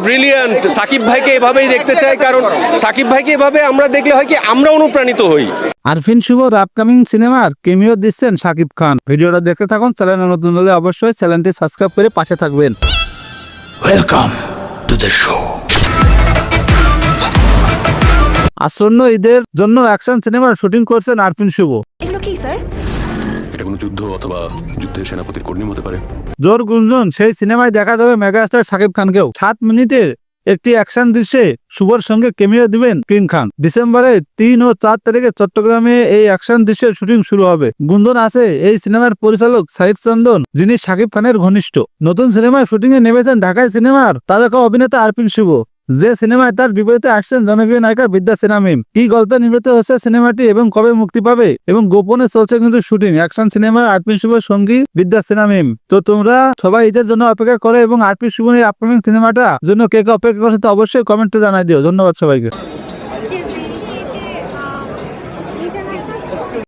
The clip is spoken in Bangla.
ব্রিলিয়ান্ট। সাকিব ভাইকে এভাবেই দেখতে চাই, কারণ সাকিব ভাইকে এভাবে আমরা দেখলে হয় কি আমরা অনুপ্রাণিত হই। আরফিন শুভর আপকামিং সিনেমার কেমিও দিচ্ছেন শাকিব খান। ভিডিওটা দেখতে থাকুন। চ্যানেলে নতুন হলে অবশ্যই চ্যানেলটি সাবস্ক্রাইব করে পাশে থাকবেন। Welcome to the show. আসন্ন ঈদের জন্য অ্যাকশন সিনেমার শুটিং করছেন আরফিন শুভ। এগুলো কি স্যার? এটা কোনো যুদ্ধ অথবা যুদ্ধের সেনাপতির কর্মী হতে পারে। জোর গুঞ্জন সেই সিনেমায় দেখা যাবে মেগাস্টার শাকিব খানকেও। 7 মিনিটের একটি অ্যাকশন দৃশ্যে শুভর সঙ্গে কেমিও দিবেন কিং খান। ডিসেম্বরের 3 ও 4 তারিখে চট্টগ্রামে এই অ্যাকশন দৃশ্যের শুটিং শুরু হবে। গুঞ্জন আছে এই সিনেমার পরিচালক সাইফ চন্দন, যিনি শাকিব খানের ঘনিষ্ঠ। নতুন সিনেমায় শুটিং এ নেমেছেন ঢাকায় সিনেমার তারকা অভিনেতা আরফিন শুভ, যে সিনেমায় তার বিপরীতে আসছেন জনপ্রিয় নায়িকা বিদ্যা সিনহা মিম। কি গল্পে নির্মিত হচ্ছে সিনেমাটি এবং কবে মুক্তি পাবে এবং গোপনে চলছে কিন্তু শুটিং। অ্যাকশন সিনেমায় আরফিন শুভর সঙ্গী বিদ্যা সিনহা মিম। তো তোমরা সবাই ঈদের জন্য অপেক্ষা করে এবং আরফিন শুভর এই আপকামিং সিনেমাটা জন্য কে কে অপেক্ষা করছে তো অবশ্যই কমেন্টে জানাই দিও। ধন্যবাদ সবাইকে।